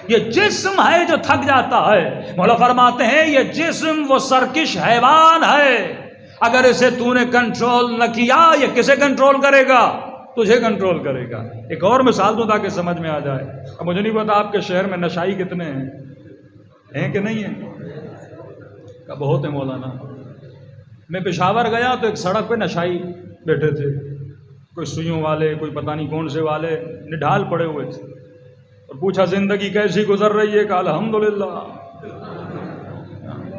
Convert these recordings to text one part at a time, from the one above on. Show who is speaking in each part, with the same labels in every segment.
Speaker 1: یہ جسم ہے جو تھک جاتا ہے۔ مولا فرماتے ہیں یہ جسم وہ سرکش حیوان ہے، اگر اسے تو نے کنٹرول نہ کیا یہ کسے کنٹرول کرے گا؟ تجھے کنٹرول کرے گا۔ ایک اور مثال دوں تاکہ سمجھ میں آ جائے۔ اب مجھے نہیں پتا آپ کے شہر میں نشائی کتنے ہیں کہ نہیں ہیں؟ بہت ہیں مولانا۔ میں پشاور گیا تو ایک سڑک پہ نشائی بیٹھے تھے، کوئی سوئیوں والے، کوئی پتہ نہیں کون سے والے، نڈھال پڑے ہوئے تھے، اور پوچھا زندگی کیسی گزر رہی ہے؟ کہ الحمدللہ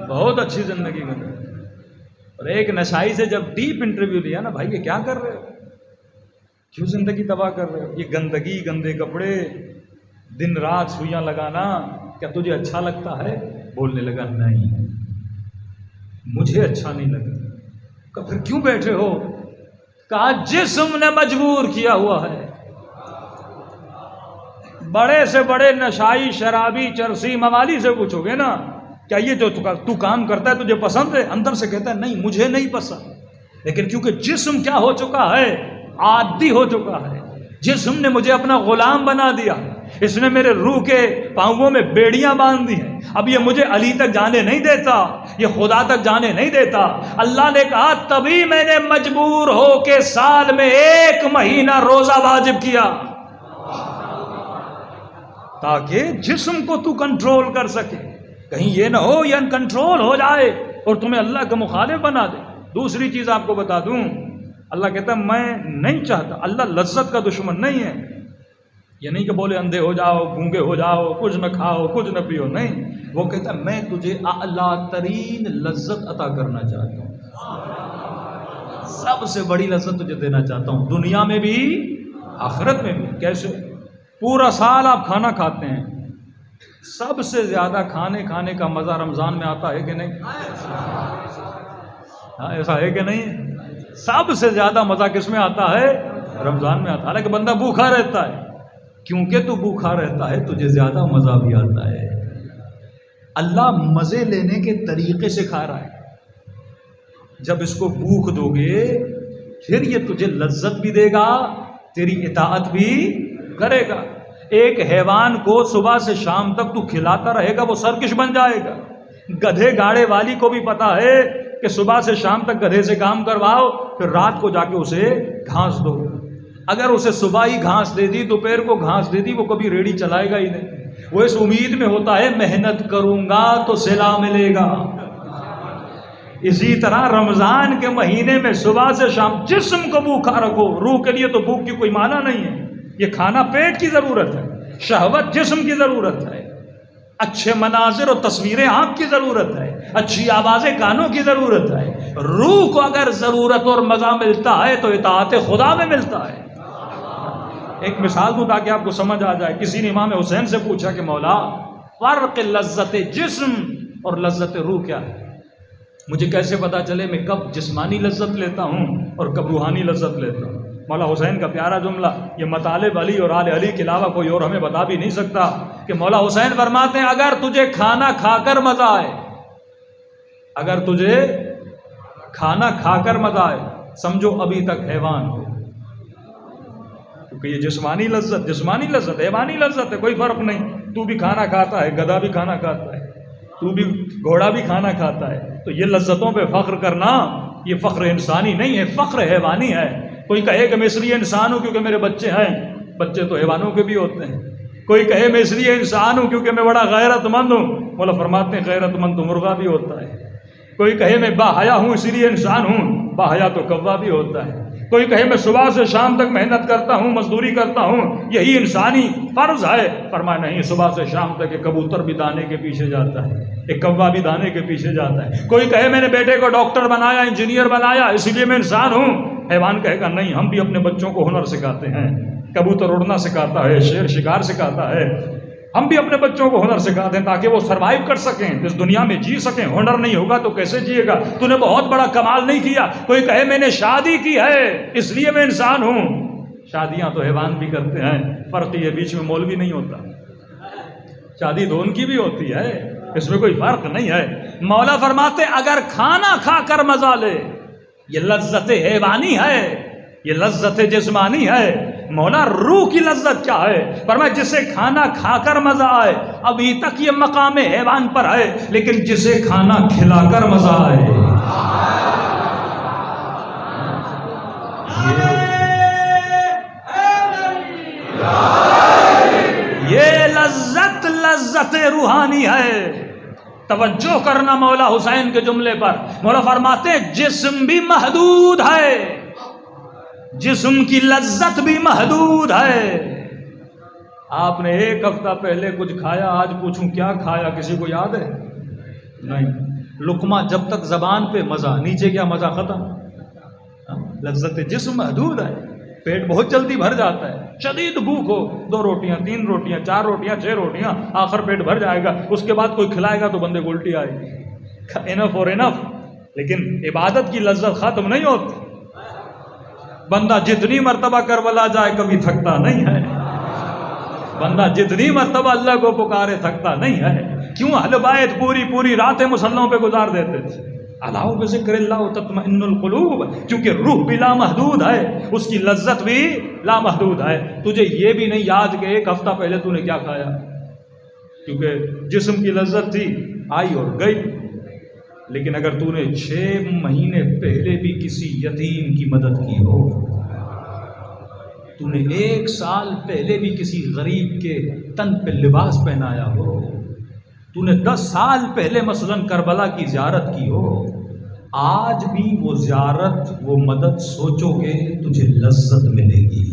Speaker 1: بہت اچھی زندگی گزر رہی ہے۔ اور ایک نشائی سے جب ڈیپ انٹرویو لیا نا، بھائی یہ کیا کر رہے ہو؟ کیوں زندگی تباہ کر رہے ہو؟ یہ گندگی، گندے کپڑے، دن رات سوئیاں لگانا کیا تجھے اچھا لگتا ہے؟ بولنے لگا نہیں مجھے اچھا نہیں لگتا۔ کہ پھر کیوں بیٹھے ہو؟ کہا جسم نے مجبور کیا ہوا ہے۔ بڑے سے بڑے نشائی، شرابی، چرسی، موالی سے پوچھو گے نا کیا یہ جو تو کام کرتا ہے تجھے پسند ہے؟ اندر سے کہتا ہے نہیں مجھے نہیں پسند، لیکن کیونکہ جسم کیا ہو چکا ہے؟ عادی ہو چکا ہے۔ جسم نے مجھے اپنا غلام بنا دیا، اس نے میرے روح کے پاؤں میں بیڑیاں باندھ دی ہیں۔ اب یہ مجھے علی تک جانے نہیں دیتا، یہ خدا تک جانے نہیں دیتا۔ اللہ نے کہا تبھی میں نے مجبور ہو کے سال میں 1 مہینہ روزہ واجب کیا، تاکہ جسم کو تو کنٹرول کر سکے، کہیں یہ نہ ہو یہ ان کنٹرول ہو جائے اور تمہیں اللہ کا مخالف بنا دے۔ دوسری چیز آپ کو بتا دوں، اللہ کہتا ہے میں نہیں چاہتا، اللہ لذت کا دشمن نہیں ہے۔ یہ نہیں کہ بولے اندھے ہو جاؤ، گونگے ہو جاؤ، کچھ نہ کھاؤ، کچھ نہ پیو، نہیں، وہ کہتا ہے میں تجھے اعلیٰ ترین لذت عطا کرنا چاہتا ہوں، سب سے بڑی لذت تجھے دینا چاہتا ہوں، دنیا میں بھی آخرت میں بھی۔ کیسے؟ پورا سال آپ کھانا کھاتے ہیں، سب سے زیادہ کھانے کا مزہ رمضان میں آتا ہے کہ نہیں؟ ہاں ایسا ہے کہ نہیں؟ سب سے زیادہ مزہ کس میں آتا ہے؟ رمضان میں آتا ہے۔ حالانکہ بندہ بھوکھا رہتا ہے، کیونکہ تو بھوکھا رہتا ہے تجھے زیادہ مزہ بھی آتا ہے۔ اللہ مزے لینے کے طریقے سکھا رہا ہے، جب اس کو بھوک دو گے پھر یہ تجھے لذت بھی دے گا، تیری اطاعت بھی کرے گا۔ ایک حیوان کو صبح سے شام تک تو کھلاتا رہے گا وہ سرکش بن جائے گا۔ گدھے گاڑے والی کو بھی پتا ہے کہ صبح سے شام تک گدھے سے کام کرواؤ، پھر رات کو جا کے اسے گھاس دو۔ اگر اسے صبح ہی گھاس دے دی، دوپہر کو گھاس دے دی، وہ کبھی ریڑھی چلائے گا ہی نہیں۔ وہ اس امید میں ہوتا ہے محنت کروں گا تو صلہ ملے گا۔ اسی طرح رمضان کے مہینے میں صبح سے شام جسم کو بھوکا رکھو، روح کے لیے تو بھوک کی کوئی معنی نہیں ہے۔ یہ کھانا پیٹ کی ضرورت ہے، شہوت جسم کی ضرورت ہے، اچھے مناظر اور تصویریں آنکھ کی ضرورت ہے، اچھی آوازیں کانوں کی ضرورت ہے۔ روح کو اگر ضرورت اور مزہ ملتا ہے تو اطاعت خدا میں ملتا ہے۔ ایک مثال دوں تاکہ آپ کو سمجھ آ جائے۔ کسی نے امام حسین سے پوچھا کہ مولا فرق لذت جسم اور لذت روح کیا ہے؟ مجھے کیسے پتا چلے میں کب جسمانی لذت لیتا ہوں اور کب روحانی لذت لیتا ہوں؟ مولا حسین کا پیارا جملہ، یہ مطالب علی اور آل علی کے علاوہ کوئی اور ہمیں بتا بھی نہیں سکتا، کہ مولا حسین فرماتے ہیں اگر تجھے کھانا کھا کر مزہ آئے، اگر تجھے کھانا کھا کر مزہ آئے، سمجھو ابھی تک حیوان ہو، کیونکہ یہ جسمانی لذت حیوانی لذت ہے، کوئی فرق نہیں۔ تو بھی کھانا کھاتا ہے، گدھا بھی کھانا کھاتا ہے، تو بھی گھوڑا بھی کھانا کھاتا ہے، تو یہ لذتوں پہ فخر کرنا یہ فخر انسانی نہیں ہے، فخر حیوانی ہے۔ کوئی کہے کہ میں اس لیے انسان ہوں کیونکہ میرے بچے ہیں، بچے تو حیوانوں کے بھی ہوتے ہیں۔ کوئی کہے میں اس لیے انسان ہوں کیونکہ میں بڑا غیرت مند ہوں، مولا فرماتے ہیں غیرت مند تو مرغا بھی ہوتا ہے۔ کوئی کہے میں با حیا ہوں اسی لیے انسان ہوں، با حیا تو کوا بھی ہوتا ہے۔ کوئی کہے میں صبح سے شام تک محنت کرتا ہوں، مزدوری کرتا ہوں، یہی انسانی فرض ہے۔ فرمایا نہیں، صبح سے شام تک ایک کبوتر بھی دانے کے پیچھے جاتا ہے، ایک کوا بھی دانے کے پیچھے جاتا ہے۔ کوئی کہے میں نے بیٹے کو ڈاکٹر بنایا، انجینئر بنایا، اسی لیے میں انسان ہوں۔ حیوان کہے گا نہیں، ہم بھی اپنے بچوں کو ہنر سکھاتے ہیں، کبوتر اڑنا سکھاتا ہے، شیر شکار سکھاتا ہے، ہم بھی اپنے بچوں کو ہنر سکھاتے ہیں تاکہ وہ سروائیو کر سکیں، اس دنیا میں جی سکیں۔ ہنر نہیں ہوگا تو کیسے جیے گا؟ تو نے بہت بڑا کمال نہیں کیا۔ کوئی کہے میں نے شادی کی ہے اس لیے میں انسان ہوں، شادیاں تو حیوان بھی کرتے ہیں، فرق یہ بیچ میں مولوی نہیں ہوتا، شادی تو ان کی بھی ہوتی ہے، اس میں کوئی فرق نہیں ہے۔ مولا فرماتے اگر کھانا کھا کر مزہ لے، یہ لذت حیوانی ہے، یہ لذت جسمانی ہے، مولا روح کی لذت کیا ہے؟ فرمایا جسے کھانا کھا کر مزہ آئے، ابھی تک یہ مقام حیوان پر ہے، لیکن جسے کھانا کھلا کر مزہ آئے، یہ لذت لذت روحانی ہے۔ توجہ کرنا مولا حسین کے جملے پر، مولا فرماتے ہیں جسم بھی محدود ہے، جسم کی لذت بھی محدود ہے۔ آپ نے ایک ہفتہ پہلے کچھ کھایا، آج پوچھوں کیا کھایا، کسی کو یاد ہے؟ نہیں۔ لقمہ جب تک زبان پہ مزہ، نیچے کیا مزہ ختم۔ لذت جسم محدود ہے، پیٹ بہت جلدی بھر جاتا ہے، شدید بھوک ہو، 2 روٹیاں 3 روٹیاں 4 روٹیاں 6 روٹیاں، آخر پیٹ بھر جائے گا، اس کے بعد کوئی کھلائے گا تو بندے کو الٹی آئے گی، انف اور انف۔ لیکن عبادت کی لذت ختم نہیں ہوتی۔ بندہ جتنی مرتبہ کربلا جائے کبھی تھکتا نہیں ہے، بندہ جتنی مرتبہ اللہ کو پکارے تھکتا نہیں ہے۔ کیوں اہل بیت پوری راتیں مصلوں پہ گزار دیتے تھے؟ اللہ بذکر اللہ تطمئن القلوب، کیونکہ روح بھی لامحدود ہے، اس کی لذت بھی لامحدود ہے۔ تجھے یہ بھی نہیں یاد کہ ایک ہفتہ پہلے تو نے کیا کھایا، کیونکہ جسم کی لذت تھی، آئی اور گئی۔ لیکن اگر تو نے 6 مہینے پہلے بھی کسی یتیم کی مدد کی ہو، تو نے 1 سال پہلے بھی کسی غریب کے تن پہ لباس پہنایا ہو، تو نے 10 سال پہلے مثلاً کربلا کی زیارت کی ہو، آج بھی وہ زیارت وہ مدد سوچو گے تجھے لذت ملے گی۔